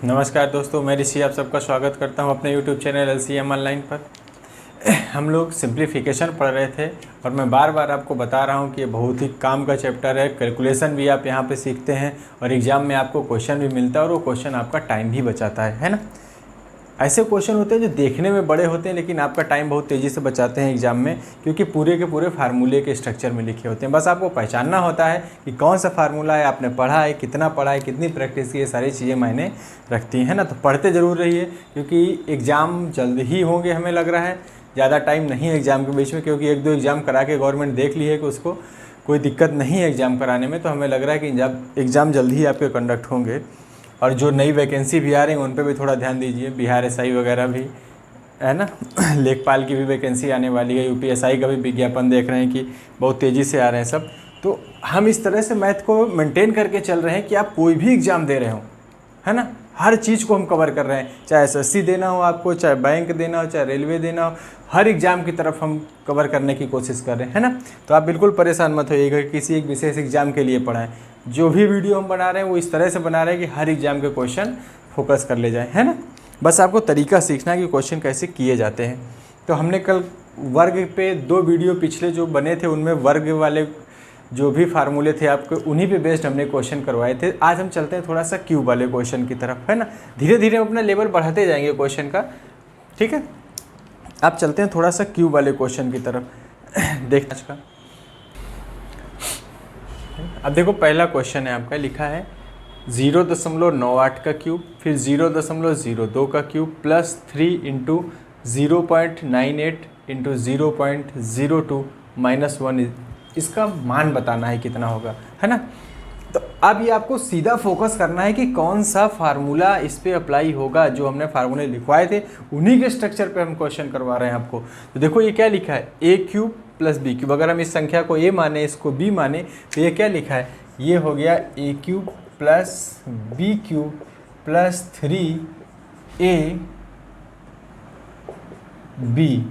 नमस्कार दोस्तों, मैं ऋषि आप सबका स्वागत करता हूं अपने YouTube चैनल LCM ऑनलाइन पर। हम लोग सिंप्लीफिकेशन पढ़ रहे थे और मैं बार बार आपको बता रहा हूं कि ये बहुत ही काम का चैप्टर है। कैलकुलेशन भी आप यहां पे सीखते हैं और एग्ज़ाम में आपको क्वेश्चन भी मिलता है और वो क्वेश्चन आपका टाइम भी बचाता है ना। ऐसे क्वेश्चन होते हैं जो देखने में बड़े होते हैं लेकिन आपका टाइम बहुत तेज़ी से बचाते हैं एग्जाम में, क्योंकि पूरे के पूरे फार्मूले के स्ट्रक्चर में लिखे होते हैं। बस आपको पहचानना होता है कि कौन सा फार्मूला है, आपने पढ़ा है, कितना पढ़ा है, कितनी प्रैक्टिस की, ये सारी चीज़ें मायने रखती हैं ना। तो पढ़ते ज़रूर रहिए क्योंकि एग्ज़ाम जल्द ही होंगे, हमें लग रहा है ज़्यादा टाइम नहीं है एग्ज़ाम के बीच में, क्योंकि एक दो एग्ज़ाम करा के गवर्नमेंट देख ली है कि उसको कोई दिक्कत नहीं है एग्ज़ाम कराने में। तो हमें लग रहा है कि एग्ज़ाम जल्द ही आपके कंडक्ट होंगे। और जो नई वैकेंसी भी आ रही हैं उन पे भी थोड़ा ध्यान दीजिए। बिहार SI वगैरह भी है ना, लेखपाल की भी वैकेंसी आने वाली है, UPSI का भी विज्ञापन देख रहे हैं कि बहुत तेज़ी से आ रहे हैं सब। तो हम इस तरह से मैथ को मेंटेन करके चल रहे हैं कि आप कोई भी एग्ज़ाम दे रहे हो, है ना, हर चीज़ को हम कवर कर रहे हैं। चाहे SSC देना हो आपको, चाहे बैंक देना हो, चाहे रेलवे देना हो, हर एग्ज़ाम की तरफ हम कवर करने की कोशिश कर रहे हैं, है ना। तो आप बिल्कुल परेशान मत होइएगा कि किसी एक विशेष एग्ज़ाम के लिए पढ़ाएं। जो भी वीडियो हम बना रहे हैं वो इस तरह से बना रहे हैं कि हर एग्ज़ाम के क्वेश्चन फोकस कर ले जाएँ, है ना। बस आपको तरीका सीखना है कि क्वेश्चन कैसे किए जाते हैं। तो हमने कल वर्ग पे 2 वीडियो पिछले जो बने थे उनमें वर्ग वाले जो भी फार्मूले थे आपको उन्हीं पे बेस्ड हमने क्वेश्चन करवाए थे। आज हम चलते हैं थोड़ा सा क्यूब वाले क्वेश्चन की तरफ, है ना। धीरे धीरे हम अपना लेवल बढ़ाते जाएंगे क्वेश्चन का, ठीक है। आप चलते हैं थोड़ा सा क्यूब वाले क्वेश्चन की तरफ। देख आज का अब देखो, पहला क्वेश्चन है आपका, लिखा है 0.98 का क्यूब, फिर 0.02 का cube plus 3 into 0.98 into 0.02 minus 1, इसका मान बताना है कितना होगा, है ना। तो अब ये आपको सीधा फोकस करना है कि कौन सा फार्मूला इस पे अप्लाई होगा। जो हमने फार्मूले लिखवाए थे उन्हीं के स्ट्रक्चर पे हम क्वेश्चन करवा रहे हैं आपको। तो देखो ये क्या लिखा है, a cube plus b cube. अगर हम इस संख्या को a माने, इसको b माने, तो ये क्या लिखा है, ये हो गया a cube plus b cube plus 3ab,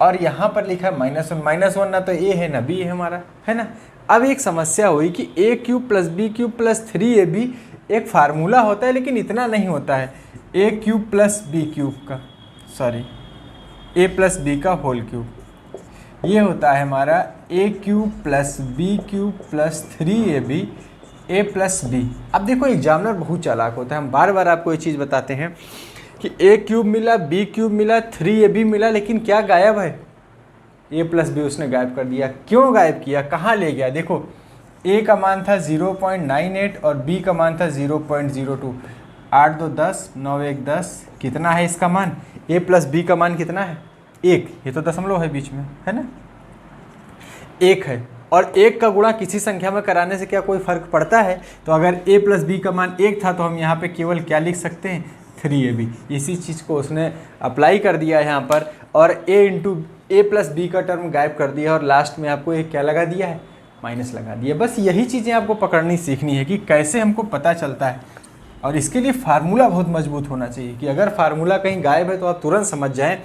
और यहाँ पर लिखा है -1 ना तो a है ना b है हमारा, है ना। अब एक समस्या हुई कि a cube plus b cube plus 3ab एक फार्मूला होता है लेकिन इतना नहीं होता है। a cube plus b cube का, सॉरी a प्लस b का होल क्यूब, ये होता है हमारा a cube plus b cube plus 3ab a plus b। अब देखो एग्जामिनर बहुत चालाक होता है, हम बार बार आपको ये चीज़ बताते हैं कि a क्यूब मिला, b क्यूब मिला, 3ab मिला, लेकिन क्या गायब है, a प्लस बी उसने गायब कर दिया। क्यों गायब किया, कहाँ ले गया, देखो a का मान था 0.98 और b का मान था 0.02। 8 2 10, 9 1 10, कितना है इसका मान, a प्लस b का मान कितना है 1, ये तो दशमलव है बीच में, है ना, 1 है। और 1 का गुणा किसी संख्या में कराने से क्या कोई फर्क पड़ता है। तो अगर a प्लस बी का मान 1 था तो हम यहाँ पे केवल क्या लिख सकते हैं, 3ab। इसी चीज़ को उसने अप्लाई कर दिया यहाँ पर, और a प्लस बी का टर्म गायब कर दिया और लास्ट में आपको एक क्या लगा दिया है, माइनस लगा दिया। बस यही चीज़ें आपको पकड़नी सीखनी है कि कैसे हमको पता चलता है। और इसके लिए फार्मूला बहुत मजबूत होना चाहिए कि अगर फार्मूला कहीं गायब है तो आप तुरंत समझ जाएं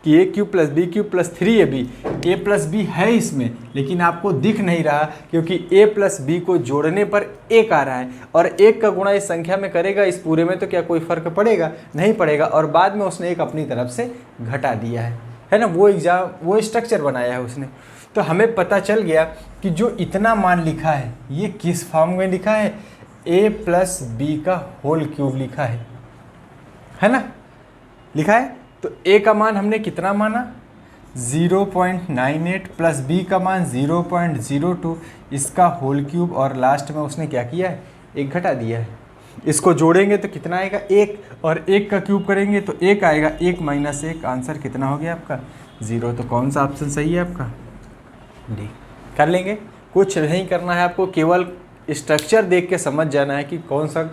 कि a cube plus b cube plus 3ab, a plus b है इसमें लेकिन आपको दिख नहीं रहा क्योंकि a प्लस b को जोड़ने पर 1 आ रहा है, और 1 का गुणा इस संख्या में करेगा इस पूरे में तो क्या कोई फर्क पड़ेगा, नहीं पड़ेगा। और बाद में उसने एक अपनी तरफ से घटा दिया है ना, वो स्ट्रक्चर बनाया है उसने। तो हमें पता चल गया कि जो इतना मान लिखा है ये किस फॉर्म में लिखा है, a प्लस बी का होल क्यूब लिखा है ना, लिखा है। तो a का मान हमने कितना माना, 0.98 प्लस b का मान 0.02, इसका होल क्यूब, और लास्ट में उसने क्या किया है, 1 घटा दिया है। इसको जोड़ेंगे तो कितना आएगा, 1, और 1 का क्यूब करेंगे तो 1 आएगा, 1 माइनस 1, आंसर कितना हो गया आपका 0। तो कौन सा ऑप्शन सही है आपका, डी। कर लेंगे, कुछ नहीं करना है आपको, केवल स्ट्रक्चर देख के समझ जाना है कि कौन सा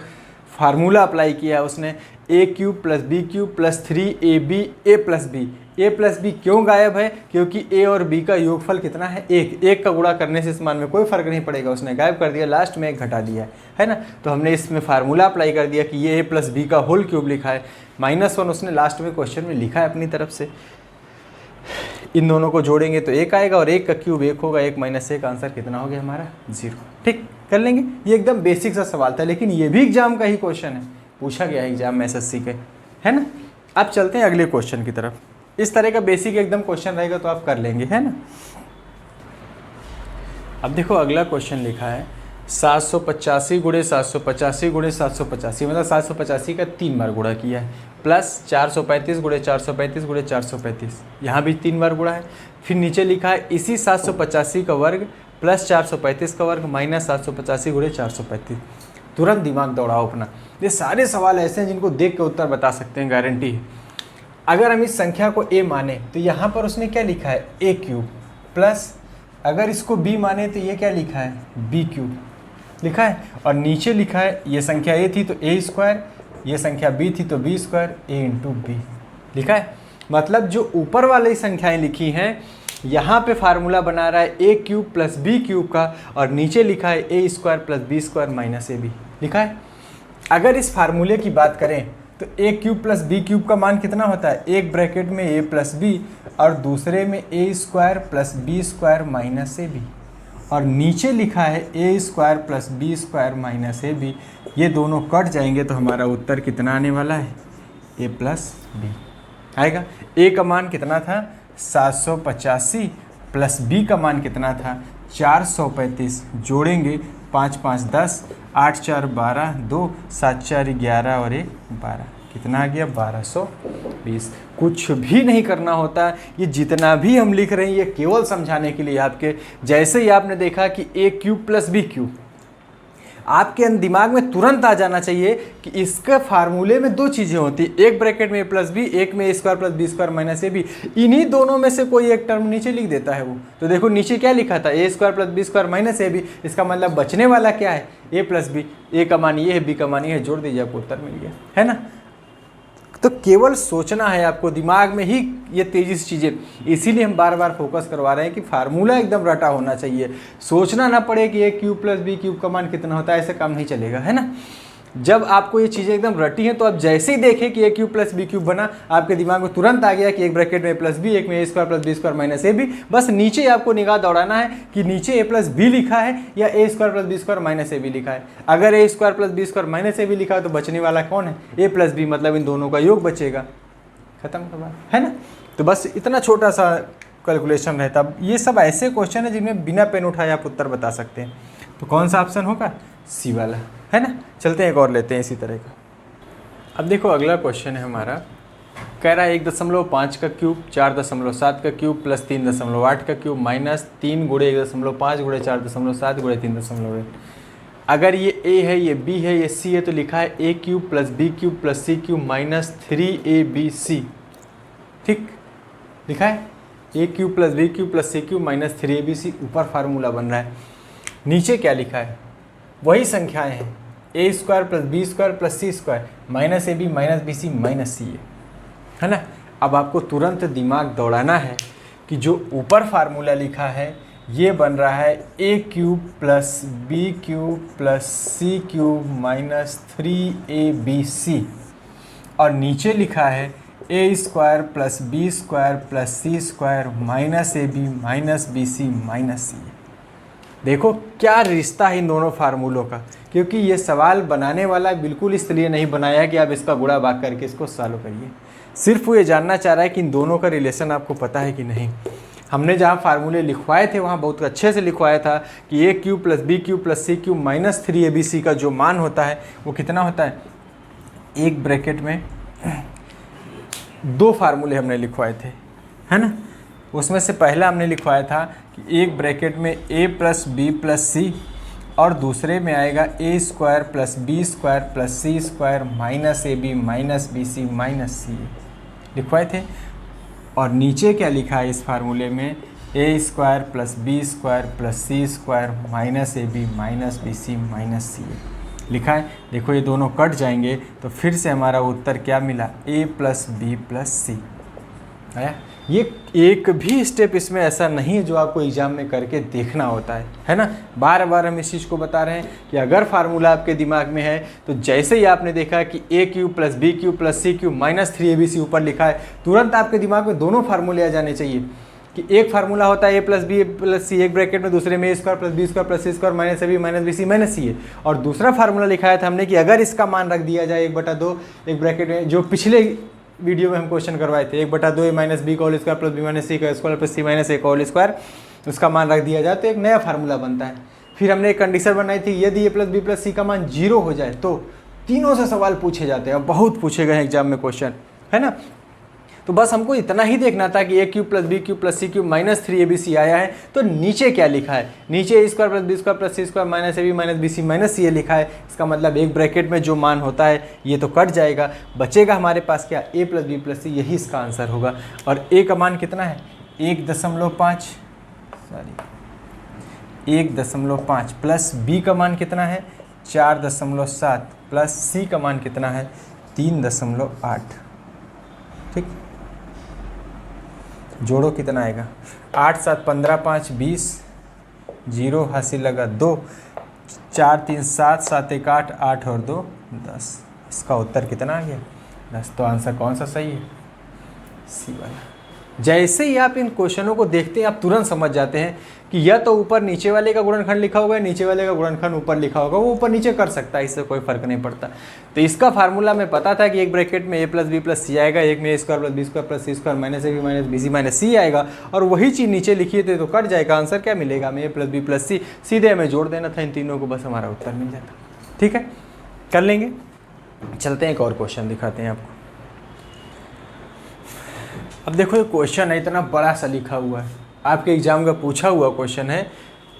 फार्मूला अप्लाई किया है उसने। a cube plus b cube plus 3ab a plus b, a plus B क्यों गायब है, क्योंकि a और b का योगफल कितना है, 1 का गुणा करने से इस मान में कोई फर्क नहीं पड़ेगा, उसने गायब कर दिया, लास्ट में 1 घटा दिया है ना। तो हमने इसमें फार्मूला अप्लाई कर दिया कि ये a प्लस बी का होल क्यूब लिखा है, -1 उसने लास्ट में क्वेश्चन में लिखा है अपनी तरफ से। इन दोनों को जोड़ेंगे तो 1 आएगा और 1 का क्यूब 1 होगा, 1 माइनस 1, आंसर कितना हो गया हमारा 0। ठीक। कर लेंगे। ये एकदम बेसिक सा सवाल था, लेकिन ये भी एग्जाम का ही क्वेश्चन है, पूछा गया है एग्जाम में एसएससी के, है ना। अब चलते हैं अगले क्वेश्चन की तरफ। इस तरह का बेसिक एकदम क्वेश्चन रहेगा तो आप कर लेंगे, है ना। अब देखो अगला क्वेश्चन लिखा है 785 गुणे 785 गुणे 785, मतलब 785 का 3 बार गुणा किया है, प्लस 435 गुणे 435 गुणे 435, यहाँ भी 3 बार गुणा है। फिर नीचे लिखा है इसी 785 का वर्ग प्लस 435 का वर्ग माइनस 785 गुणे 435। तुरंत दिमाग दौड़ाओ अपना। ये सारे सवाल ऐसे हैं जिनको देख के उत्तर बता सकते हैं, गारंटी है। अगर हम इस संख्या को a माने तो यहाँ पर उसने क्या लिखा है a क्यूब, प्लस अगर इसको b माने तो ये क्या लिखा है b क्यूब लिखा है, और नीचे लिखा है ये संख्या a थी तो a स्क्वायर, ये संख्या b थी तो b square a into b लिखा है। मतलब जो ऊपर वाली संख्याएं लिखी हैं यहाँ पे फार्मूला बना रहा है a cube plus b cube का, और नीचे लिखा है a square plus b square minus ab लिखा है। अगर इस फार्मूले की बात करें तो a cube plus b cube का मान कितना होता है, एक ब्रैकेट में a प्लस b और दूसरे में a square plus b square minus ab, और नीचे लिखा है a square plus b square minus ab। ये दोनों कट जाएंगे तो हमारा उत्तर कितना आने वाला है a प्लस b आएगा। a का मान कितना था 785 प्लस b का मान कितना था 435, जोड़ेंगे 5 5 10, 8 4 12, 2 7 4 11 और 1 12, कितना आ गया 1220। कुछ भी नहीं करना होता, ये जितना भी हम लिख रहे हैं ये केवल समझाने के लिए आपके। जैसे ही आपने देखा कि a cube plus b cube, आपके दिमाग में तुरंत आ जाना चाहिए कि इसके फार्मूले में दो चीज़ें होती हैं, एक ब्रैकेट में a प्लस बी, एक में a square plus B square minus A B. इन्हीं दोनों में से कोई एक टर्म नीचे लिख देता है वो। तो देखो नीचे क्या लिखा था a square plus B square minus A B, इसका मतलब बचने वाला क्या है a प्लस बी। a का मान ये है, b का मान ये है, जोड़ दीजिए आपको उत्तर मिल गया, है ना। तो केवल सोचना है आपको, दिमाग में ही ये तेजी से चीज़ें, इसीलिए हम बार बार फोकस करवा रहे हैं कि फार्मूला एकदम रटा होना चाहिए, सोचना ना पड़े कि a cube plus B cube का मान कितना होता है, ऐसे काम नहीं चलेगा, है ना। जब आपको ये चीज़ें एकदम रटी हैं तो आप जैसे ही देखें कि a cube plus B cube बना, आपके दिमाग में तुरंत आ गया कि एक ब्रैकेट में a प्लस बी, एक में a square plus B square minus A B. बस नीचे आपको निगाह दौड़ाना है कि नीचे a प्लस बी लिखा है या a square plus B square minus A B लिखा है। अगर a square plus B square minus A B लिखा है तो बचने वाला कौन है a प्लस बी, मतलब इन दोनों का योग बचेगा, खत्म का बात, है ना। तो बस इतना छोटा सा कैलकुलेशन रहता। ये सब ऐसे क्वेश्चन है जिनमें बिना पेन उठाए आप उत्तर बता सकते हैं। तो कौन सा ऑप्शन होगा, सी वाला, है ना। चलते हैं एक और लेते हैं इसी तरह का। अब देखो अगला क्वेश्चन है हमारा, कह रहा है 1.5 का क्यूब 4.7 का क्यूब प्लस 3.8 का क्यूब माइनस 3 गुणे 1.5 गुणे 4.7 गुणे 3.8। अगर ये a है, ये b है, ये c है, तो लिखा है a cube plus b cube plus c cube minus 3abc। ठीक लिखा है a cube plus b cube plus c cube minus 3abc। ऊपर फार्मूला बन रहा है, नीचे क्या लिखा है, वही संख्याएं हैं, a square plus B square plus C square minus A B minus B C minus C है ना। अब आपको तुरंत दिमाग दौड़ाना है कि जो ऊपर फार्मूला लिखा है ये बन रहा है a cube plus B cube plus C cube minus 3abc, और नीचे लिखा है a square plus B square plus C square minus A B minus B C minus C. देखो क्या रिश्ता है इन दोनों फार्मूलों का, क्योंकि ये सवाल बनाने वाला बिल्कुल इसलिए नहीं बनाया है कि आप इसका गुणा भाग करके इसको सॉल्व करिए, सिर्फ वो ये जानना चाह रहा है कि इन दोनों का रिलेशन आपको पता है कि नहीं। हमने जहाँ फार्मूले लिखवाए थे वहाँ बहुत अच्छे से लिखवाया था कि a cube plus B cube plus C cube minus 3abc का जो मान होता है वो कितना होता है, एक ब्रैकेट में दो फार्मूले हमने लिखवाए थे, है ना। उसमें से पहला हमने लिखवाया था कि एक ब्रैकेट में a प्लस बी प्लस सी, और दूसरे में आएगा a square plus B square plus C square minus A B minus B C minus C लिखवाए थे। और नीचे क्या लिखा है इस फार्मूले में, a square plus B square plus C square minus A B minus B C minus C लिखा है। देखो ये दोनों कट जाएंगे तो फिर से हमारा उत्तर क्या मिला, a प्लस बी प्लस सी आया। ये एक भी स्टेप इसमें ऐसा नहीं है जो आपको एग्जाम में करके देखना होता है ना। बार बार हम इस चीज़ को बता रहे हैं कि अगर फार्मूला आपके दिमाग में है तो जैसे ही आपने देखा कि a cube plus B cube plus C cube minus 3abc ऊपर लिखा है, तुरंत आपके दिमाग में दोनों फार्मूले आ जाने चाहिए। कि एक फार्मूला होता है A plus B plus C, एक ब्रैकेट में, दूसरे में A square plus B square plus C square minus A B minus B C minus C है, और दूसरा फार्मूला लिखाया था हमने कि अगर इसका मान रख दिया जाए 1/2 एक ब्रैकेट में, जो पिछले वीडियो में हम क्वेश्चन करवाए थे, 1/2 ए माइनस बी का whole square plus B minus सी का square plus C minus A का होल स्क्वायर, उसका मान रख दिया जाए तो एक नया फार्मूला बनता है। फिर हमने एक कंडीशन बनाई थी, यदि ए प्लस बी प्लस सी का मान 0 हो जाए तो तीनों से सवाल पूछे जाते हैं, बहुत पूछे गए हैं एग्जाम में क्वेश्चन, है ना। तो बस हमको इतना ही देखना था कि ए cube plus B cube plus सी क्यूब माइनस 3abc आया है, तो नीचे क्या लिखा है, नीचे A square plus B square plus C square minus A B minus B C minus C लिखा है। इसका मतलब एक ब्रैकेट में जो मान होता है ये तो कट जाएगा, बचेगा हमारे पास क्या, ए प्लस बी प्लस सी, यही इसका आंसर होगा। और ए का मान कितना है 1.5 प्लस बी का मान कितना है 4.7 प्लस सी का मान कितना है 3.8। ठीक, जोड़ो कितना आएगा, 8 7 15 5 20, 0 हासिल लगा 2, 4 3 7 7 1 8, 8 और 2 10। इसका उत्तर कितना आ गया 10। तो आंसर कौन सा सही है, सी वाला। जैसे ही आप इन क्वेश्चनों को देखते हैं आप तुरंत समझ जाते हैं कि या तो ऊपर नीचे वाले का गुणनखंड लिखा होगा, नीचे वाले का गुणनखंड ऊपर लिखा होगा, वो ऊपर नीचे कर सकता है, इससे कोई फर्क नहीं पड़ता। तो इसका फार्मूला में पता था कि एक ब्रैकेट में A plus B plus C आएगा, एक में A square plus B square plus C square minus A B minus B C minus C आएगा, और वही चीज़ नीचे लिखी थे तो कट जाएगा। आंसर क्या मिलेगा हमें, ए प्लस बी प्लस सी, सीधे हमें जोड़ देना था इन तीनों को, बस हमारा उत्तर मिल जाता। ठीक है, कर लेंगे। चलते हैं एक और क्वेश्चन दिखाते हैं आपको। अब देखो ये क्वेश्चन है, इतना बड़ा सा लिखा हुआ है, आपके एग्जाम का पूछा हुआ क्वेश्चन है,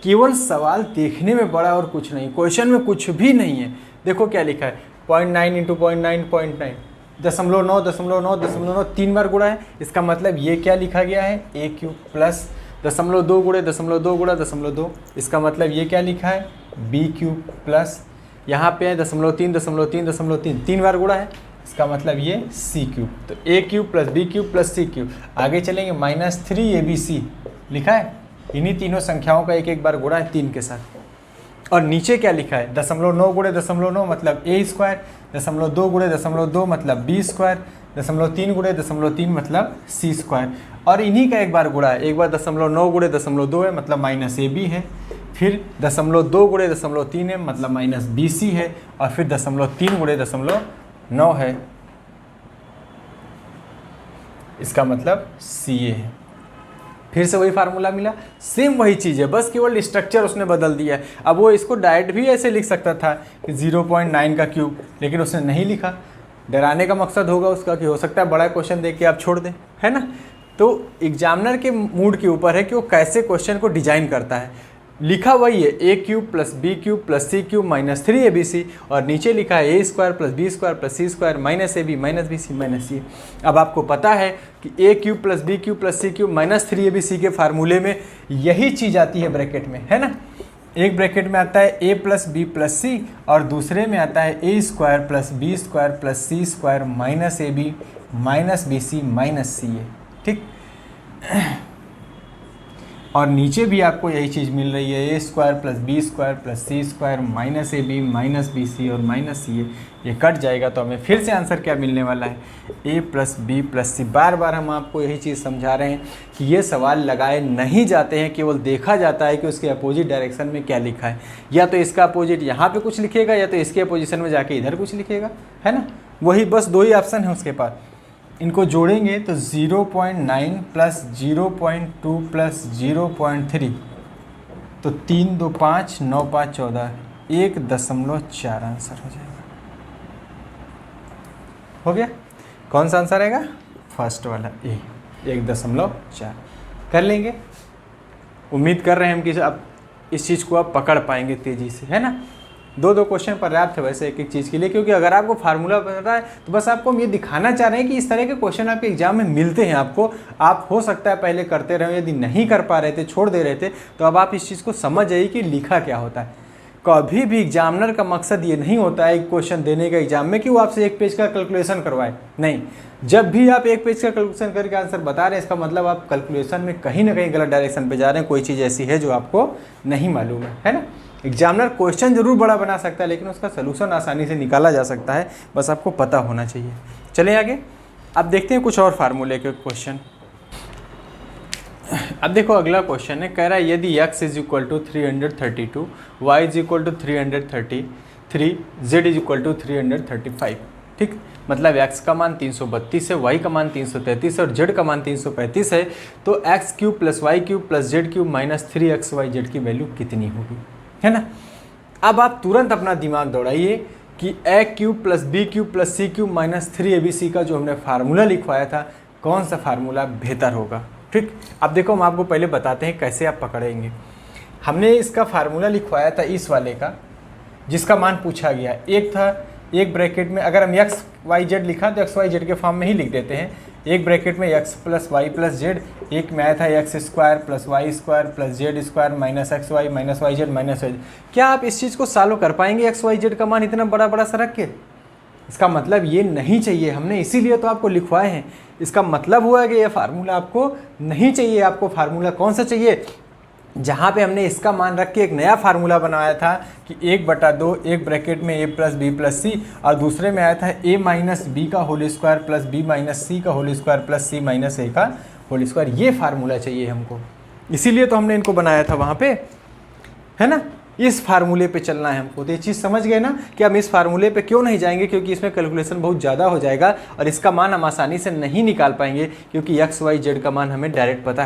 केवल सवाल देखने में बड़ा और कुछ नहीं, क्वेश्चन में कुछ भी नहीं है। देखो क्या लिखा है, 0.9 इंटू 0.9 0.9, 0.9 0.9 0.9 3 बार गुणा है। इसका मतलब ये क्या लिखा गया है, ए क्यूब प्लस 0.2 गुणे 0.2 गुणा 0.2। इसका मतलब ये क्या लिखा है, बी क्यूब प्लस, यहाँ पे है 0.3 0.3 0.3, 3 बार गुणा है। इसका मतलब ये सी क्यूब, तो ए cube plus B cube plus सी क्यूब। आगे चलेंगे, -3abc लिखा है, इन्हीं तीनों संख्याओं का एक एक बार गुणा है 3 के साथ। और नीचे क्या लिखा है, 0.9 गुणे 0.9 मतलब ए स्क्वायर, 0.2 गुणे 0.2 मतलब बी स्क्वायर, 0.3 गुणे 0.3 मतलब सी स्क्वायर, और इन्हीं का एक बार गुणा है। एक बार 0.9 गुणे 0.2 है मतलब -ab है, फिर 0.2 गुणे 0.3 है मतलब -bc है, और फिर 0.3 गुणे 0.9 है, इसका मतलब सी ए है। फिर से वही फार्मूला मिला, सेम वही चीज़ है, बस केवल स्ट्रक्चर उसने बदल दिया है। अब वो इसको डायरेक्ट भी ऐसे लिख सकता था कि 0.9 का क्यूब, लेकिन उसने नहीं लिखा। डराने का मकसद होगा उसका कि हो सकता है बड़ा क्वेश्चन देख के आप छोड़ दें, है ना। तो एग्जामिनर के मूड के ऊपर है कि वो कैसे क्वेश्चन को डिजाइन करता है। लिखा वही है, ए cube plus B cube plus सी क्यूब माइनस 3abc, और नीचे लिखा है A square plus B square plus C square minus A B minus B C minus C. अब आपको पता है कि ए cube plus B cube plus सी क्यूब माइनस 3abc के फार्मूले में यही चीज़ आती है ब्रैकेट में, है ना। एक ब्रैकेट में आता है ए प्लस बी प्लस सी, और दूसरे में आता है A square plus B square plus C square minus A B minus B C minus C है। ठीक, और नीचे भी आपको यही चीज़ मिल रही है, A square plus B square plus C square minus A B minus B C और माइनस सी है। ये कट जाएगा तो हमें फिर से आंसर क्या मिलने वाला है, ए प्लस बी प्लस सी। बार बार हम आपको यही चीज़ समझा रहे हैं कि ये सवाल लगाए नहीं जाते हैं, केवल देखा जाता है कि उसके अपोजिट डायरेक्शन में क्या लिखा है। या तो इसका अपोजिट यहाँ पे कुछ लिखेगा, या तो इसके अपोजिशन में जाके इधर कुछ लिखेगा, है ना। वही बस दो ही ऑप्शन है उसके पास। इनको जोड़ेंगे तो 0.9 प्लस 0.2 प्लस 0.3, तो 3 2 5 9 5 14, 1.4 आंसर हो जाएगा। हो गया, कौन सा आंसर आएगा, फर्स्ट वाला ए, 1.4 कर लेंगे। उम्मीद कर रहे हैं हम कि अब इस चीज़ को आप पकड़ पाएंगे तेज़ी से, है ना। दो क्वेश्चन पर्याप्त है वैसे एक एक चीज़ के लिए, क्योंकि अगर आपको फार्मूला पता है तो बस आपको हम ये दिखाना चाह रहे हैं कि इस तरह के क्वेश्चन आपके एग्जाम में मिलते हैं आपको। आप हो सकता है पहले करते रहे, यदि नहीं कर पा रहे थे, छोड़ दे रहे थे, तो अब आप इस चीज़ को समझ जाइए कि लिखा क्या होता है। कभी भी एग्जामिनर का मकसद ये नहीं होता है एक क्वेश्चन देने का एग्जाम में कि वो आपसे एक पेज का कैलकुलेशन करवाए, नहीं। जब भी आप एक पेज का कैलकुलेशन करके आंसर बता रहे हैं, इसका मतलब आप कैलकुलेशन में कहीं ना कहीं गलत डायरेक्शन पे जा रहे हैं, कोई चीज़ ऐसी है जो आपको नहीं मालूम है ना। एग्जामिनर क्वेश्चन जरूर बड़ा बना सकता है, लेकिन उसका सलूशन आसानी से निकाला जा सकता है, बस आपको पता होना चाहिए। चलें आगे, अब देखते हैं कुछ और फार्मूले के क्वेश्चन। अब देखो अगला क्वेश्चन है, कह रहा है यदि x is equal to 332, y is equal to 333, z is equal to 335। ठीक, मतलब x का मान 332 है, y का मान 333 है और z का मान 335 है। तो X cube plus Y cube plus Z cube minus 3xyz की वैल्यू कितनी होगी, है ना। अब आप तुरंत अपना दिमाग दौड़ाइए कि a cube plus B cube plus C cube minus 3abc का जो हमने फार्मूला लिखवाया था, कौन सा फार्मूला बेहतर होगा। ठीक, अब देखो हम आपको पहले बताते हैं कैसे आप पकड़ेंगे। हमने इसका फार्मूला लिखवाया था इस वाले का, जिसका मान पूछा गया। एक था, एक ब्रैकेट में अगर हम एक्स वाई जेड लिखा तो एक्स वाई जेड के फॉर्म में ही लिख देते हैं। एक ब्रैकेट में X plus Y plus Z, एक में आया था X square plus Y square plus Z square minus X Y minus Y Z minus Y. क्या आप इस चीज़ को सॉल्व कर पाएंगे एक्स वाई जेड का मान इतना बड़ा बड़ा सा रख के? इसका मतलब ये नहीं चाहिए, हमने इसीलिए तो आपको लिखवाए हैं। इसका मतलब हुआ कि ये फार्मूला आपको नहीं चाहिए। आपको फार्मूला कौन सा चाहिए? जहाँ पे हमने इसका मान रख के एक नया फार्मूला बनाया था कि 1/2, एक ब्रैकेट में a प्लस बी प्लस सी और दूसरे में आया था a माइनस बी का whole square plus B minus सी का whole square plus C minus A का होल स्क्वायर। ये फार्मूला चाहिए हमको, इसीलिए तो हमने इनको बनाया था वहाँ पे, है ना। इस फार्मूले पे चलना है हमको। तो ये चीज़ समझ गए ना कि हम इस फार्मूले पे क्यों नहीं जाएंगे, क्योंकि इसमें कैलकुलेशन बहुत ज़्यादा हो जाएगा और इसका मान हम आसानी से नहीं निकाल पाएंगे, क्योंकि एक्स वाई जेड का मान हमें डायरेक्ट पता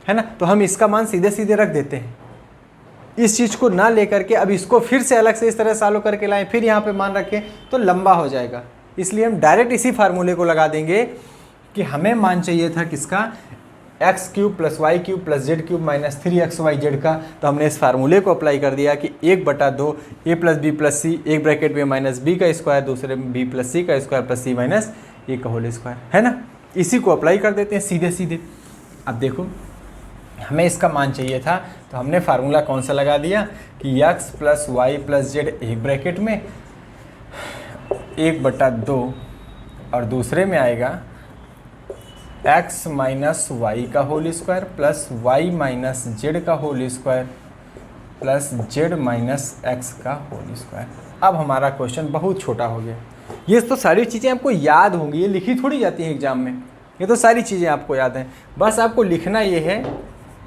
है ना। तो हम इसका मान सीधे सीधे रख देते हैं। इस चीज़ को ना लेकर के अब इसको फिर से अलग से इस तरह सॉल्व करके लाएं, फिर यहाँ पे मान रखें तो लंबा हो जाएगा। इसलिए हम डायरेक्ट इसी फार्मूले को लगा देंगे कि हमें मान चाहिए था किसका, X cube plus Y cube plus Z cube minus 3xyz का। तो हमने इस फार्मूले को अप्लाई कर दिया कि 1/2 a plus B plus C, एक ब्रैकेट में माइनस बी का स्क्वायर, दूसरे में बी प्लस सी का square plus C minus A का होल स्क्वायर, है ना। इसी को अप्लाई कर देते हैं सीधे सीधे। अब देखो हमें इसका मान चाहिए था, तो हमने फार्मूला कौन सा लगा दिया कि x plus Y plus Z एक ब्रैकेट में 1/2 और दूसरे में आएगा x माइनस वाई का whole square plus y minus z का whole square plus Z minus x का होल स्क्वायर। अब हमारा क्वेश्चन बहुत छोटा हो गया। ये तो सारी चीज़ें आपको याद होंगी, ये लिखी थोड़ी जाती हैं एग्जाम में, ये तो सारी चीज़ें आपको याद हैं। बस आपको लिखना ये है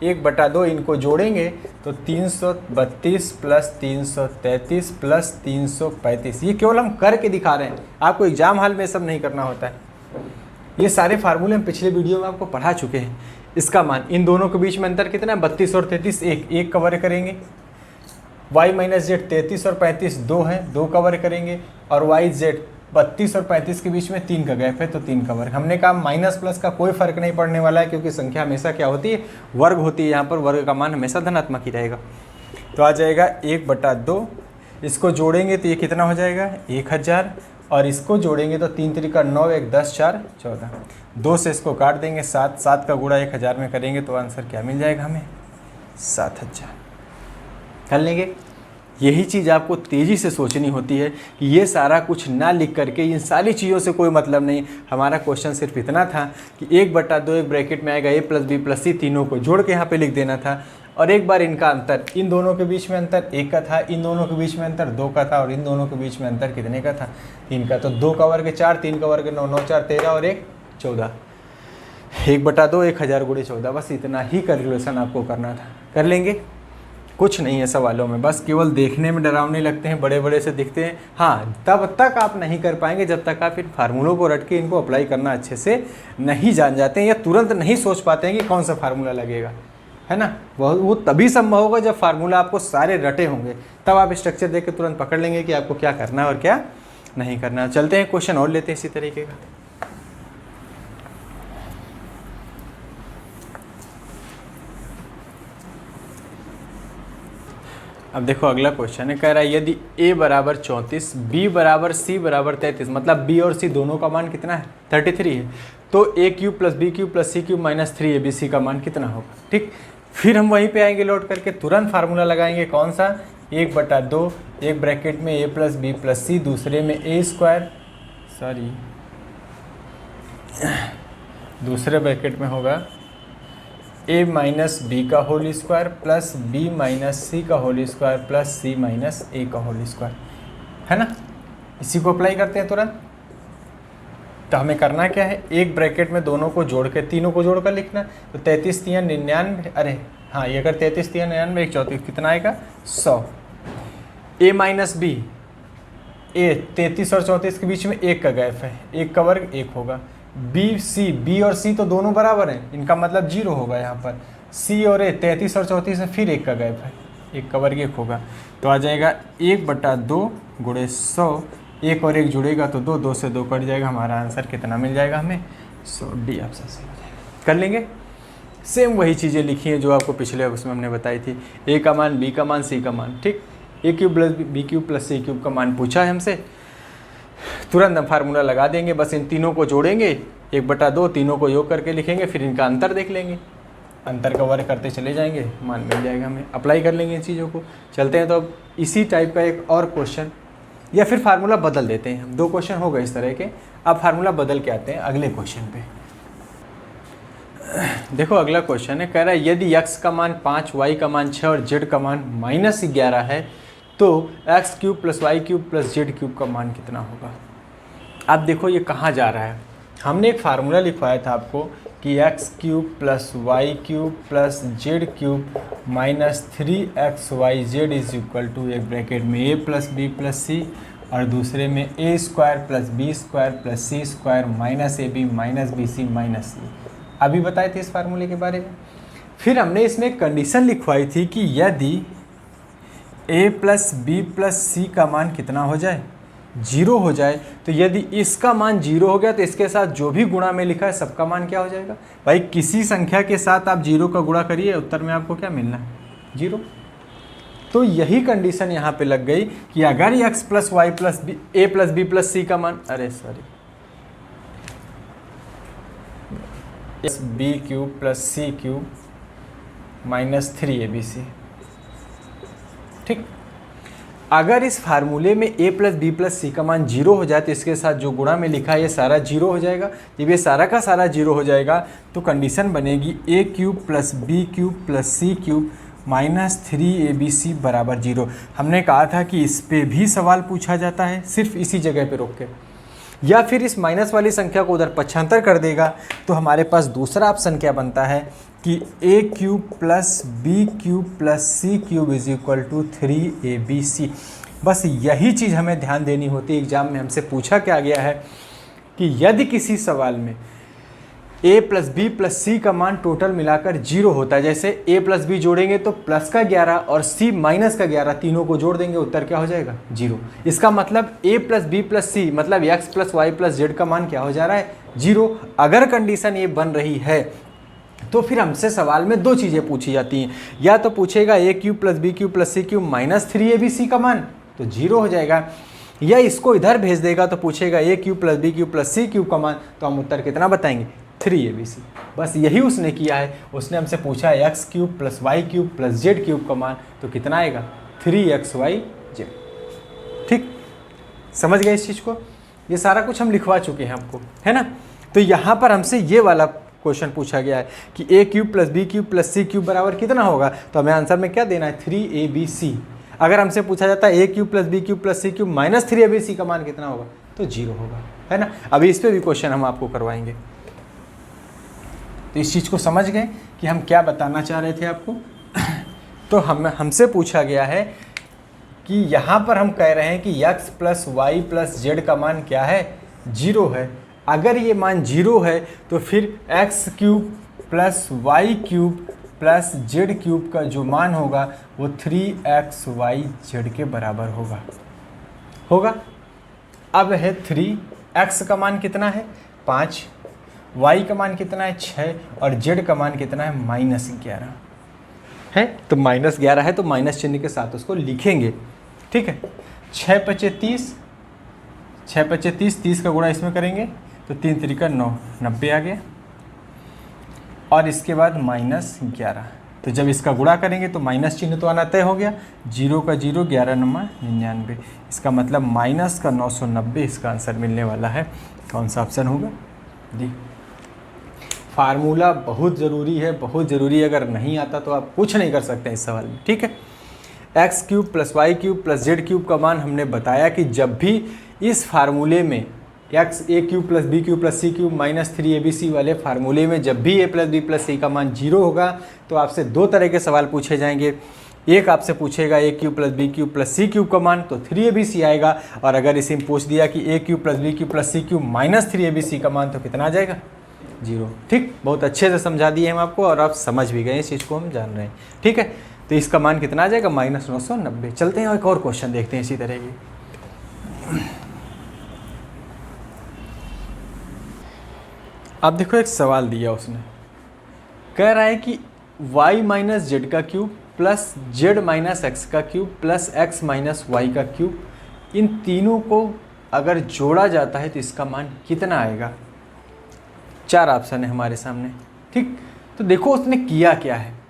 1/2, इनको जोड़ेंगे तो 332 प्लस 333 प्लस 335। ये केवल हम करके दिखा रहे हैं, आपको एग्जाम हॉल में सब नहीं करना होता है। ये सारे फार्मूले हम पिछले वीडियो में आपको पढ़ा चुके हैं। इसका मान, इन दोनों के बीच में अंतर कितना है, 32 और 33, एक कवर करेंगे। y माइनस जेड 33 और 35 2 है, 2 कवर करेंगे। और वाई जेड 32 और 35 के बीच में 3 का गैप है, तो 3 कवर। हमने कहा माइनस प्लस का कोई फर्क नहीं पड़ने वाला है, क्योंकि संख्या हमेशा क्या होती है, वर्ग होती है। यहाँ पर वर्ग का मान हमेशा धनात्मक ही रहेगा। तो आ जाएगा 1/2, इसको जोड़ेंगे तो ये कितना हो जाएगा 1000, और इसको जोड़ेंगे तो 3 3 9, 1 10 4 14। 2 से इसको काट देंगे, 7 का गुणा 1000 में करेंगे तो आंसर क्या मिल जाएगा हमें, 7000। कर लेंगे। यही चीज़ आपको तेज़ी से सोचनी होती है कि ये सारा कुछ ना लिख करके, इन सारी चीज़ों से कोई मतलब नहीं। हमारा क्वेश्चन सिर्फ इतना था कि 1/2 एक ब्रैकेट में आएगा a प्लस बी प्लस सी, तीनों को जोड़ के यहाँ पे लिख देना था। और एक बार इनका अंतर, इन दोनों के बीच में अंतर 1 का था, इन दोनों के बीच में अंतर 2 का था, और इन दोनों के बीच में अंतर कितने का था, 3 का। तो 2 का वर्ग 4, 3 का वर्ग 9, 9 4 13 और 1 14। 1/2 1000 गुणे 14, बस इतना ही कैलकुलेशन आपको करना था। कर लेंगे, कुछ नहीं है सवालों में, बस केवल देखने में डरावने लगते हैं, बड़े बड़े से दिखते हैं। हाँ, तब तक आप नहीं कर पाएंगे जब तक आप इन फार्मूलों को रट के इनको अप्लाई करना अच्छे से नहीं जान जाते हैं, या तुरंत नहीं सोच पाते हैं कि कौन सा फार्मूला लगेगा, है ना। वो तभी संभव होगा जब फार्मूला आपको सारे रटे होंगे, तब आप स्ट्रक्चर देख के तुरंत पकड़ लेंगे कि आपको क्या करना है और क्या नहीं करना। चलते हैं क्वेश्चन और लेते हैं इसी तरीके का। अब देखो अगला क्वेश्चन है, कह रहा है यदि a बराबर 34, b बराबर c बराबर 33, मतलब b और c दोनों का मान कितना है, 33 है, तो a cube plus B cube plus C cube minus 3abc का मान कितना होगा। ठीक, फिर हम वहीं पे आएंगे लौट करके, तुरंत फार्मूला लगाएंगे। कौन सा, 1/2, एक ब्रैकेट में a plus B plus c, दूसरे में a स्क्वायर, दूसरे ब्रैकेट में होगा a माइनस बी का whole square plus b minus सी का whole square plus c minus a का होल स्क्वायर, है ना। इसी को अप्लाई करते हैं तुरंत। तो हमें करना क्या है, एक ब्रैकेट में दोनों को जोड़ के, तीनों को जोड़ कर लिखना। तो 33 तियां 99, अरे हाँ, ये अगर 33 तियां 99 एक 34 कितना आएगा 100। a माइनस बी, ए 33 और 34 के बीच में एक का गैप है, एक का वर्ग एक होगा। बी सी, बी और सी तो दोनों बराबर हैं, इनका मतलब 0 होगा यहाँ पर। सी और ए 33 और 34 में फिर एक का गैप है, एक का वर्ग एक होगा। तो आ जाएगा 1/2 गुणे 100, एक और एक जुड़ेगा तो 2, 2 से 2 कट जाएगा। हमारा आंसर कितना मिल जाएगा हमें 100। डी ऑप्शन सही हो जाएगा। कर लेंगे। सेम वही चीज़ें लिखी हैं जो आपको पिछले उसमें हमने बताई थी। ए का मान, बी का मान, सी का मान, ठीक। A cube plus B cube plus C cube का मान पूछा है हमसे, तुरंत हम फार्मूला लगा देंगे। बस इन तीनों को जोड़ेंगे, 1/2 तीनों को योग करके लिखेंगे, फिर इनका अंतर देख लेंगे, अंतर का वर्ग करते चले जाएंगे, मान मिल जाएगा हमें। अप्लाई कर लेंगे इन चीज़ों को। चलते हैं तो अब इसी टाइप का एक और क्वेश्चन, या फिर फार्मूला बदल देते हैं हम। 2 क्वेश्चन हो गए इस तरह के, अब फार्मूला बदल के आते हैं अगले क्वेश्चन पे। देखो अगला क्वेश्चन है, कह रहा है यदि x का मान 5, y का मान 6 और z का मान -11 है तो x cube plus Y cube plus Z cube का मान कितना होगा। अब देखो ये कहाँ जा रहा है। हमने एक फार्मूला लिखवाया था आपको कि x cube plus Y cube plus Z cube minus 3xyz is equal to, एक ब्रैकेट में a प्लस बी प्लस सी और दूसरे में a square plus B square plus C square minus A B minus B C minus c. अभी बताए थे इस फार्मूले के बारे में। फिर हमने इसमें एक कंडीशन लिखवाई थी कि यदि a प्लस बी प्लस सी का मान कितना हो जाए, 0 हो जाए, तो यदि इसका मान 0 हो गया तो इसके साथ जो भी गुणा में लिखा है सबका मान क्या हो जाएगा। भाई किसी संख्या के साथ आप 0 का गुणा करिए, उत्तर में आपको क्या मिलना है, 0। तो यही कंडीशन यहाँ पे लग गई कि अगर x plus Y plus b, a plus B plus सी का मान, अरे सॉरी, बी क्यूब प्लस सी क्यूब माइनस 3abc, ठीक। अगर इस फार्मूले में a प्लस बी प्लस सी का मान 0 हो जाए तो इसके साथ जो गुणा में लिखा है ये सारा 0 हो जाएगा। जब ये सारा का सारा 0 हो जाएगा तो कंडीशन बनेगी a cube plus B cube plus C cube minus 3abc बराबर 0। हमने कहा था कि इस पे भी सवाल पूछा जाता है, सिर्फ इसी जगह पे रोक के, या फिर इस माइनस वाली संख्या को उधर पक्षांतर कर देगा तो हमारे पास दूसरा ऑप्शन क्या बनता है कि a cube plus B cube plus C cube is equal to 3abc। बस यही चीज़ हमें ध्यान देनी होती है। एग्जाम में हमसे पूछा क्या गया है कि यदि किसी सवाल में a प्लस बी प्लस सी का मान टोटल मिलाकर 0 होता है, जैसे a प्लस बी जोड़ेंगे तो प्लस का 11 और c माइनस का 11, तीनों को जोड़ देंगे, उत्तर क्या हो जाएगा 0। इसका मतलब a plus B plus C मतलब x plus Y plus Z का मान क्या हो जा रहा है 0। अगर कंडीशन ये बन रही है तो फिर हमसे सवाल में 2 चीज़ें पूछी जाती हैं, या तो पूछेगा a cube plus B cube plus C cube minus 3abc का मान तो 0 हो जाएगा, या इसको इधर भेज देगा तो पूछेगा a cube plus B cube plus C cube का मान, तो हम उत्तर कितना बताएंगे 3abc। बस यही उसने किया है। उसने हमसे पूछा है x cube plus Y cube plus Z cube का मान, तो कितना आएगा 3xyz, ठीक। समझ गए इस चीज़ को। ये सारा कुछ हम लिखवा चुके हैं आपको, है ना। तो यहाँ पर हमसे ये वाला क्वेश्चन पूछा गया है कि a cube plus B cube plus C cube बराबर कितना होगा, तो हमें आंसर में क्या देना है 3abc। अगर हमसे पूछा जाता है a cube plus B cube plus C cube minus 3abc का मान कितना होगा, तो 0 होगा, है ना। अभी इस पर भी क्वेश्चन हम आपको करवाएंगे। तो इस चीज़ को समझ गए कि हम क्या बताना चाह रहे थे आपको। तो हमसे पूछा गया है कि यहाँ पर हम कह रहे हैं कि x plus Y plus Z का मान क्या है 0 है। अगर ये मान 0 है तो फिर x cube plus Y cube plus Z cube का जो मान होगा वो 3xyz के बराबर होगा। अब है 3x का मान कितना है 5, y का मान कितना है 6 और z का मान कितना है -11 है। तो -11 है तो माइनस चिन्ह के साथ उसको लिखेंगे, ठीक है। 6 × 30, 6 × 30 का गुणा इसमें करेंगे तो 3 × 3 = 9, 90 आ गया। और इसके बाद -11, तो जब इसका गुणा करेंगे तो माइनस चिन्ह तो आना तय हो गया, 0 का 0, 11 9 99, इसका मतलब माइनस का 990 इसका आंसर मिलने वाला है। कौन सा ऑप्शन होगा डी। फार्मूला बहुत ज़रूरी है, बहुत ज़रूरी है। अगर नहीं आता तो आप कुछ नहीं कर सकते इस सवाल में, ठीक है। X cube plus Y cube plus Z cube का मान हमने बताया कि जब भी इस फार्मूले में x a cube plus B cube plus C cube minus 3abc वाले फार्मूले में जब भी a प्लस बी प्लस सी का मान 0 होगा तो आपसे दो तरह के सवाल पूछे जाएंगे। एक आपसे पूछेगा a cube plus B cube plus C cube का मान, तो 3abc आएगा। और अगर इसी में पूछ दिया कि ए cube plus B cube plus सी क्यूब माइनस 3abc का मान, तो कितना आ जाएगा? 0। ठीक, बहुत अच्छे से समझा दिए हम आपको और आप समझ भी गए, इस चीज़ को हम जान रहे हैं। ठीक है, तो इसका मान कितना आ जाएगा? -990। चलते हैं एक और क्वेश्चन देखते हैं इसी तरह की। अब देखो एक सवाल दिया उसने, कह रहा है कि y माइनस जेड का cube plus Z minus x का cube plus x minus y का क्यूब, इन तीनों को अगर जोड़ा जाता है तो इसका मान कितना आएगा? 4 ऑप्शन है हमारे सामने। ठीक, तो देखो उसने किया क्या है।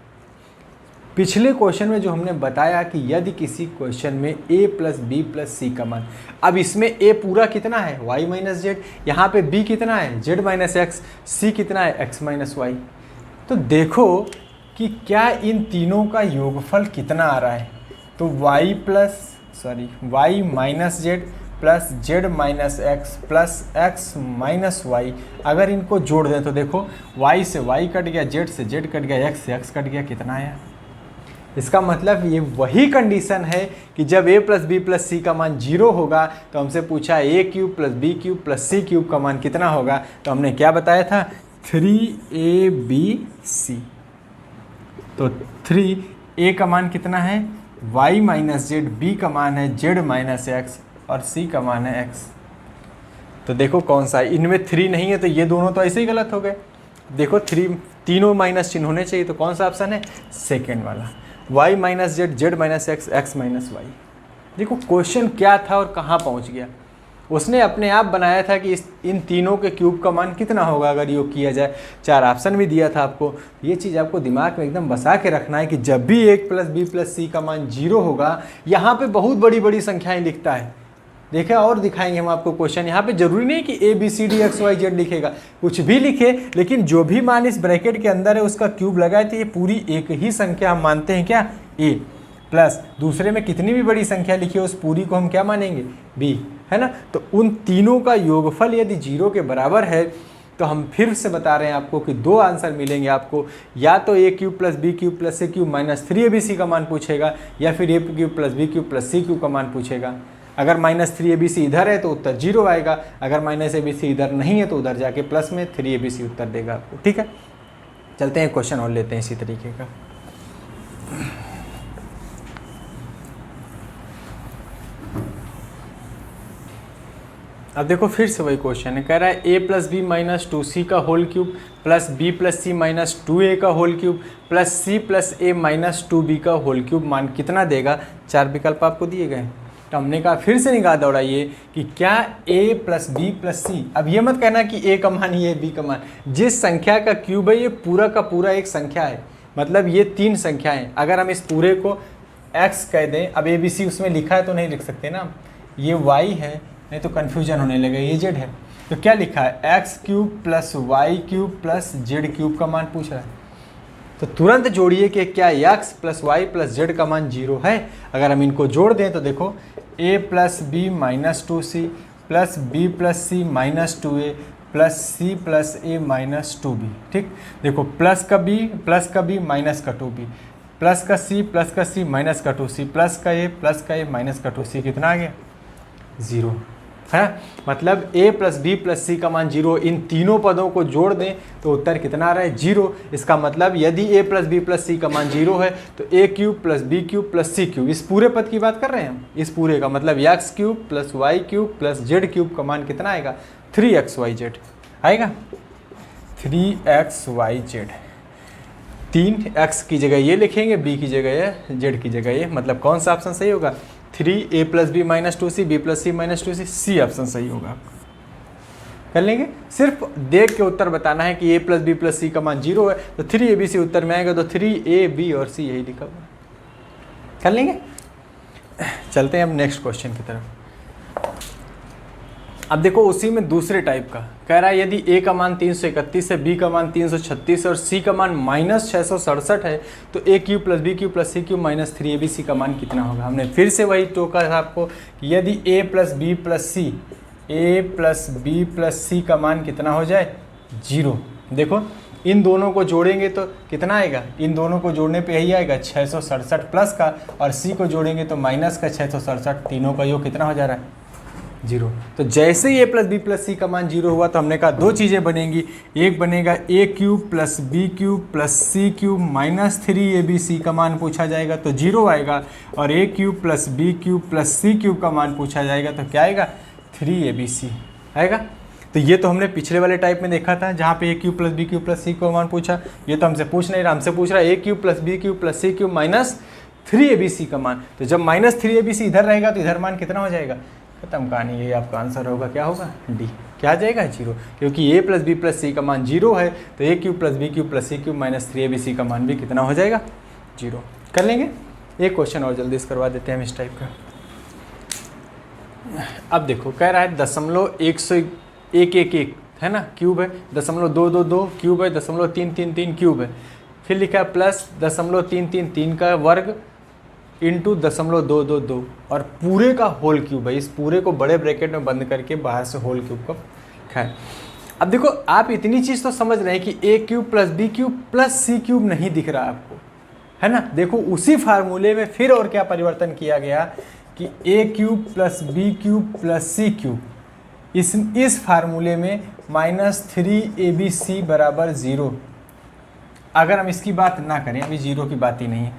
पिछले क्वेश्चन में जो हमने बताया कि यदि किसी क्वेश्चन में a प्लस बी प्लस सी का मान, अब इसमें a पूरा कितना है? y माइनस जेड, यहाँ पे b कितना है? z माइनस एक्स, c कितना है? x minus Y. तो देखो कि क्या इन तीनों का योगफल कितना आ रहा है। तो y minus Z plus Z minus X plus x minus Y, अगर इनको जोड़ दें तो देखो y से y कट गया, z से z कट गया, x से x कट गया, कितना आया? इसका मतलब ये वही कंडीशन है कि जब a प्लस बी प्लस सी का मान 0 होगा, तो हमसे पूछा a cube plus B cube plus C cube का मान कितना होगा। तो हमने क्या बताया था? 3abc। तो 3a का मान कितना है? y माइनस जेड, b का मान है z माइनस एक्स और c का मान है x। तो देखो कौन सा है, इनमें 3 नहीं है तो ये दोनों तो ऐसे ही गलत हो गए। देखो 3 तीनों माइनस चिन्ह होने चाहिए, तो कौन सा ऑप्शन है? सेकेंड वाला, y minus z, z minus x, x minus y. देखो क्वेश्चन क्या था और कहाँ पहुँच गया। उसने अपने आप बनाया था कि इन तीनों के क्यूब का मान कितना होगा अगर योग किया जाए। 4 ऑप्शन भी दिया था आपको। ये चीज़ आपको दिमाग में एकदम बसा के रखना है कि जब भी a प्लस बी प्लस सी का मान 0 होगा, यहाँ पे बहुत बड़ी बड़ी संख्याएं लिखता है। देखा, और दिखाएंगे हम आपको क्वेश्चन। यहाँ पे जरूरी नहीं कि a b c d x y z लिखेगा, कुछ भी लिखे, लेकिन जो भी मान इस ब्रैकेट के अंदर है उसका क्यूब लगाए तो ये पूरी एक ही संख्या हम मानते हैं क्या? a प्लस दूसरे में कितनी भी बड़ी संख्या लिखी है उस पूरी को हम क्या मानेंगे? b, है ना। तो उन तीनों का योगफल यदि 0 के बराबर है तो हम फिर से बता रहे हैं आपको कि 2 आंसर मिलेंगे आपको। या तो a cube plus B cube plus C cube minus 3abc का मान पूछेगा, या फिर a cube plus B cube plus C cube का मान पूछेगा। अगर माइनस 3abc इधर है तो उत्तर 0 आएगा, अगर माइनस abc इधर नहीं है तो उधर जाके प्लस में 3abc उत्तर देगा आपको। ठीक है, चलते हैं क्वेश्चन और लेते हैं इसी तरीके का। अब देखो फिर से वही क्वेश्चन है, कह रहा है a plus B minus 2c का whole cube plus b plus सी माइनस 2a का whole cube plus c plus a minus 2b का होल क्यूब मान कितना देगा। 4 विकल्प आपको दिए गए। तो हमने कहा फिर से निगाह दौड़ाइए कि क्या a प्लस बी प्लस सी, अब ये मत कहना कि a का मान ये b का मान, जिस संख्या का क्यूब है ये पूरा का पूरा एक संख्या है, मतलब ये 3 संख्याएं। अगर हम इस पूरे को x कह दें, अब a b c उसमें लिखा है तो नहीं लिख सकते ना, ये y है, नहीं तो कन्फ्यूजन होने लगेगा, ये z है। तो क्या लिखा है? X cube plus Y cube plus Z cube का मान पूछ रहा है। तो तुरंत जोड़िए कि क्या x plus Y plus Z का मान 0 है। अगर हम इनको जोड़ दें तो देखो a plus B minus 2c plus B plus C minus 2a plus c plus a minus 2b। ठीक, देखो प्लस का b माइनस का 2b प्लस का c माइनस का 2c प्लस का a माइनस का 2c, कितना आ गया? 0 है। मतलब a प्लस बी प्लस सी का मान 0, इन तीनों पदों को जोड़ दें तो उत्तर कितना आ रहा है? 0। इसका मतलब यदि a प्लस बी प्लस सी का मान 0 है तो a cube plus B cube plus C cube, इस पूरे पद की बात कर रहे हैं हम, इस पूरे का मतलब x cube plus Y cube plus Z cube का मान कितना आएगा? 3xyz आएगा। 3xyz, 3x की जगह ये लिखेंगे, b की जगह z की जगह ये, मतलब कौन सा ऑप्शन सही होगा? 3a plus B minus 2c, b plus सी माइनस 2c, सी ऑप्शन सही होगा। कर लेंगे, सिर्फ देख के उत्तर बताना है कि a प्लस बी प्लस सी का मान 0 है तो 3abc उत्तर में आएगा, तो 3ab और c यही लिखा हुआ। कर लेंगे। चलते हैं अब नेक्स्ट क्वेश्चन की तरफ। अब देखो उसी में दूसरे टाइप का कह रहा है, यदि a का मान 331 है, b का मान 336 और c का मान माइनस 667 है तो a cube plus B cube plus C cube minus 3abc का मान कितना होगा। हमने फिर से वही टोका था आपको कि यदि a plus B plus c, a plus B plus सी का मान कितना हो जाए 0। देखो इन दोनों को जोड़ेंगे तो कितना आएगा, इन दोनों को जोड़ने पे यही आएगा 667 प्लस का, और सी को जोड़ेंगे तो माइनस का 667, तीनों का योग कितना हो जा रहा है 0। तो जैसे ही ए प्लस बी प्लस सी का मान 0 हुआ तो हमने कहा दो चीज़ें बनेंगी, एक बनेगा a cube plus B cube plus C cube minus 3ab का मान पूछा जाएगा तो 0 आएगा, और a cube plus B cube plus C cube का मान पूछा जाएगा तो क्या आएगा 3abc आएगा। तो ये तो हमने पिछले वाले टाइप में देखा था जहाँ पे a cube plus B cube plus सी का मान पूछा, ये तो हमसे पूछ नहीं रहा, हमसे पूछ रहा है ए cube plus B cube plus सी क्यूब माइनस 3abc का मान। तो जब माइनस 3abc इधर रहेगा तो इधर मान कितना हो जाएगा, खत्म कहानी, ये आपका आंसर होगा क्या होगा डी, क्या आ जाएगा 0, क्योंकि ए प्लस बी प्लस सी का मान 0 है तो ए cube plus B cube plus सी क्यूब माइनस 3abc का मान भी कितना हो जाएगा 0। कर लेंगे एक क्वेश्चन और जल्दी से करवा देते हैं हम इस टाइप का। अब देखो कह रहा है 0.111 है ना, क्यूब है, 0.222 क्यूब है, 0.333 क्यूब है, फिर लिखा है प्लस 0.333 का वर्ग इंटू 0.222 और पूरे का होल क्यूब है। इस पूरे को बड़े ब्रैकेट में बंद करके बाहर से होल क्यूब को लिखा है। अब देखो आप इतनी चीज़ तो समझ रहे हैं कि ए cube plus B cube plus सी क्यूब नहीं दिख रहा आपको, है ना। देखो उसी फार्मूले में फिर और क्या परिवर्तन किया गया कि ए cube plus B cube plus सी क्यूब, इस फार्मूले में माइनस 3abc बराबर 0। अगर हम इसकी बात ना करें, अभी 0 की बात ही नहीं है,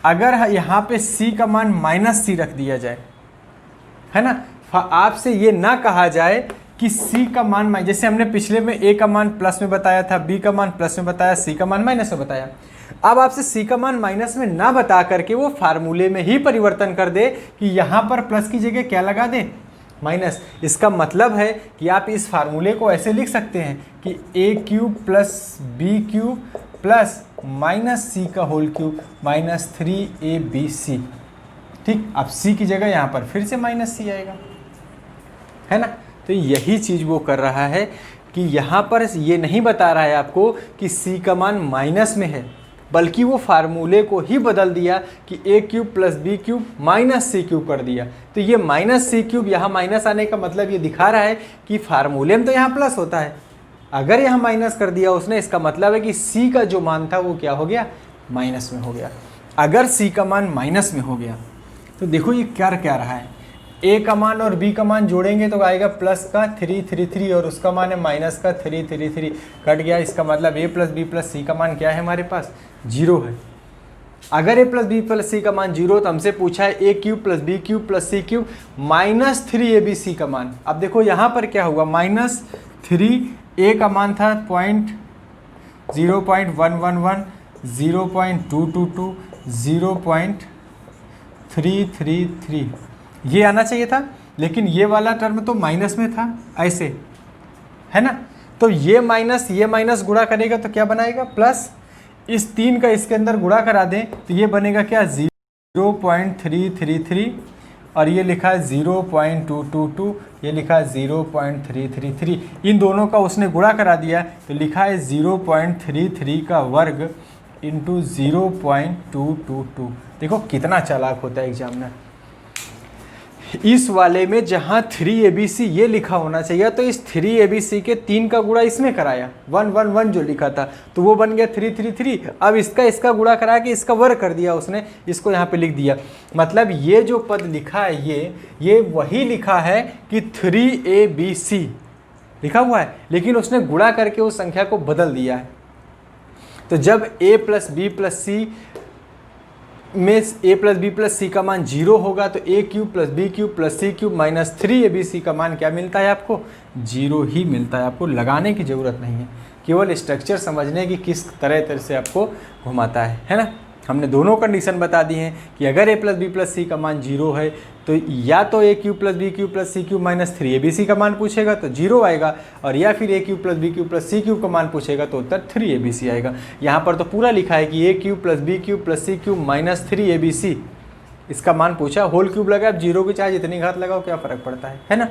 अगर यहाँ पे c का मान माइनस सी रख दिया जाए, है ना, आपसे ये ना कहा जाए कि c का मान, जैसे हमने पिछले में a का मान प्लस में बताया था, b का मान प्लस में बताया, c का मान माइनस में बताया, अब आपसे c का मान माइनस में ना बता करके वो फार्मूले में ही परिवर्तन कर दे कि यहाँ पर प्लस की जगह क्या लगा दे माइनस। इसका मतलब है कि आप इस फार्मूले को ऐसे लिख सकते हैं कि ए cube plus B cube plus minus सी का होल क्यूब माइनस 3abc। ठीक, अब c की जगह यहाँ पर फिर से माइनस सी आएगा, है ना। तो यही चीज़ वो कर रहा है कि यहाँ पर ये नहीं बता रहा है आपको कि c का मान माइनस में है, बल्कि वो फार्मूले को ही बदल दिया कि ए cube plus B cube minus c cube कर दिया। तो ये माइनस सी क्यूब यहाँ माइनस आने का मतलब ये दिखा रहा है कि फार्मूले में तो यहाँ प्लस होता है, अगर यहाँ माइनस कर दिया उसने, इसका मतलब है कि c का जो मान था वो क्या हो गया माइनस में हो गया। अगर c का मान माइनस में हो गया तो देखो ये कर क्या रहा है, a का मान और b का मान जोड़ेंगे तो आएगा प्लस का 333 और उसका मान है माइनस का 333, कट गया। इसका मतलब a प्लस बी प्लस सी का मान क्या है हमारे पास 0 है। अगर a प्लस बी प्लस सी का मान 0 तो हमसे पूछा है ए cube plus B cube plus सी क्यूब माइनस 3abc का मान। अब देखो यहाँ पर क्या हुआ, माइनस 3, a का मान था 0.111, 0.222, 0.333, ये आना चाहिए था, लेकिन ये वाला टर्म तो माइनस में था ऐसे, है ना। तो ये माइनस गुणा करेगा तो क्या बनाएगा प्लस, इस 3 का इसके अंदर गुणा करा दें तो ये बनेगा क्या 0.333 और ये लिखा है 0.222, ये लिखा है 0.333, इन दोनों का उसने गुणा करा दिया तो लिखा है 0.33 का वर्ग इंटू 0.222। देखो कितना चालाक होता है एग्जामिनर। इस वाले में जहाँ 3abc ये लिखा होना चाहिए तो इस 3abc के 3 का गुणा इसमें कराया, 111 जो लिखा था तो वो बन गया 333। अब इसका गुणा करा के इसका वर्ग कर दिया उसने, इसको यहाँ पे लिख दिया। मतलब ये जो पद लिखा है ये वही लिखा है कि 3abc लिखा हुआ है, लेकिन उसने गुणा करके उस संख्या को बदल दिया है। तो जब a plus B plus c में a प्लस बी प्लस सी का मान 0 होगा तो a cube plus B cube plus C cube minus 3abc का मान क्या मिलता है आपको 0 ही मिलता है। आपको लगाने की ज़रूरत नहीं है, केवल स्ट्रक्चर समझने की किस तरह से आपको घुमाता है ना। हमने दोनों कंडीशन बता दी हैं कि अगर a प्लस बी प्लस सी का मान 0 है तो या तो a cube plus B cube plus C cube minus 3abc का मान पूछेगा तो 0 आएगा, और या फिर a cube plus B cube plus C cube का मान पूछेगा तो उत्तर 3abc आएगा। यहाँ पर तो पूरा लिखा है कि a cube plus B cube plus C cube minus 3abc इसका मान पूछा, होल क्यूब लगा, अब 0 की चाहे जितनी घात लगाओ क्या फ़र्क पड़ता है ना।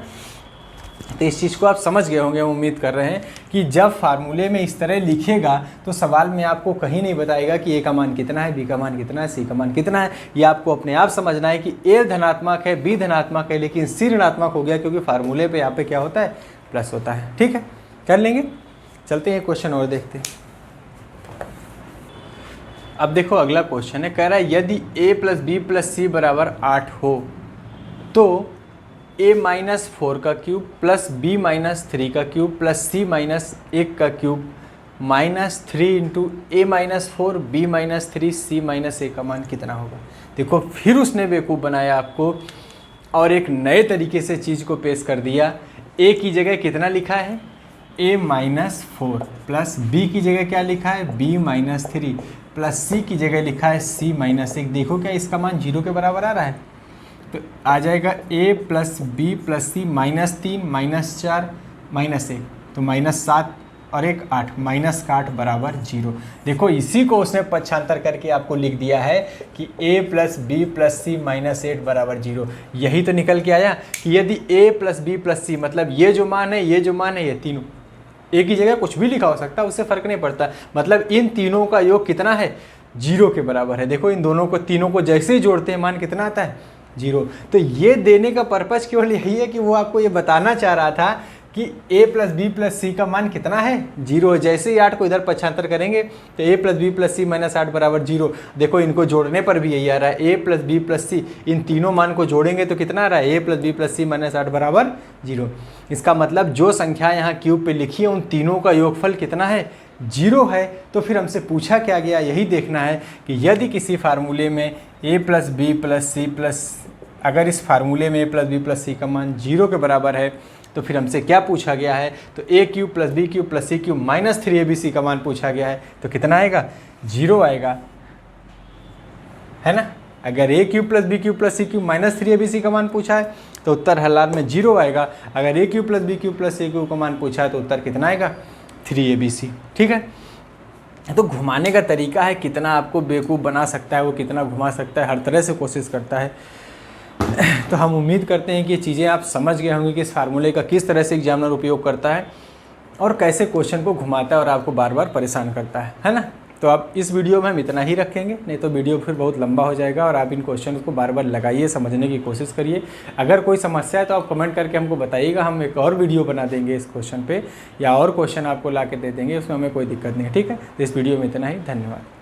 तो इस चीज़ को आप समझ गए होंगे, हम उम्मीद कर रहे हैं कि जब फार्मूले में इस तरह लिखेगा तो सवाल में आपको कहीं नहीं बताएगा कि ए का मान कितना है, बी का मान कितना है, सी का मान कितना है। ये आपको अपने आप समझना है कि ए धनात्मक है, बी धनात्मक है, लेकिन सी ऋणात्मक हो गया, क्योंकि फार्मूले पे यहाँ पे क्या होता है, प्लस होता है। ठीक है, कर लेंगे। चलते हैं क्वेश्चन और देखते हैं। अब देखो अगला क्वेश्चन है, कह रहा है यदि a प्लस बी प्लस सी बराबर 8 हो तो a माइनस 4 का क्यूब प्लस b माइनस 3 का क्यूब प्लस c माइनस 1 का cube minus 3 into a minus 4 b minus 3 c minus 1 का मान कितना होगा। देखो फिर उसने बेवकूफ़ बनाया आपको और एक नए तरीके से चीज़ को पेश कर दिया। a की जगह कितना लिखा है, a माइनस 4 प्लस b की जगह क्या लिखा है, b माइनस 3 प्लस c की जगह लिखा है c माइनस 1। देखो क्या इसका मान 0 के बराबर आ रहा है, तो आ जाएगा a plus B plus C minus 3 minus 4 minus 1, तो माइनस 7 और 1 8, माइनस का 8 बराबर 0। देखो इसी को उसने पक्षांतर करके आपको लिख दिया है कि a plus B plus C minus 8 बराबर 0। यही तो निकल के आया कि यदि a plus B plus C, मतलब ये जो मान है, ये जो मान है, ये तीनों एक ही जगह कुछ भी लिखा हो सकता है, उससे फ़र्क नहीं पड़ता, मतलब इन तीनों का योग कितना है, 0 के बराबर है। देखो इन दोनों को, तीनों को जैसे ही जोड़ते हैं मान कितना आता है, 0। तो ये देने का पर्पज़ केवल यही है कि वो आपको ये बताना चाह रहा था कि a प्लस बी प्लस सी का मान कितना है, 0। जैसे ही 8 को इधर पक्षांतर करेंगे तो a plus B plus C minus 8 बराबर 0। देखो इनको जोड़ने पर भी यही आ रहा है, a प्लस बी प्लस सी, इन तीनों मान को जोड़ेंगे तो कितना आ रहा है, a plus B plus C minus 8 बराबर 0। इसका मतलब जो संख्या यहाँ क्यूब पे लिखी है उन तीनों का योगफल कितना है, 0 है। तो फिर हमसे पूछा क्या गया, यही देखना है कि यदि किसी फार्मूले में a plus B plus c plus, अगर इस फार्मूले में a प्लस बी प्लस सी का मान 0 के बराबर है तो फिर हमसे क्या पूछा गया है, तो a cube plus B cube plus C cube minus 3abc का मान पूछा गया है, तो कितना आएगा, 0 आएगा, है ना। अगर a cube plus B cube plus C cube minus 3abc का मान पूछा है तो उत्तर हलाल में 0 आएगा। अगर a cube plus B cube plus C cube का मान पूछा है तो उत्तर कितना आएगा, 3abc। ठीक है, तो घुमाने का तरीका है, कितना आपको बेवकूफ़ बना सकता है वो, कितना घुमा सकता है, हर तरह से कोशिश करता है। तो हम उम्मीद करते हैं कि ये चीज़ें आप समझ गए होंगे कि इस फार्मूले का किस तरह से एग्जामिनर उपयोग करता है और कैसे क्वेश्चन को घुमाता है और आपको बार बार परेशान करता है ना। तो अब इस वीडियो में हम इतना ही रखेंगे, नहीं तो वीडियो फिर बहुत लंबा हो जाएगा और आप इन क्वेश्चन को बार बार लगाइए, समझने की कोशिश करिए। अगर कोई समस्या है तो आप कमेंट करके हमको बताइएगा, हम एक और वीडियो बना देंगे इस क्वेश्चन पे, या और क्वेश्चन आपको ला के दे देंगे, उसमें हमें कोई दिक्कत नहीं है। ठीक है, तो इस वीडियो में इतना ही, धन्यवाद।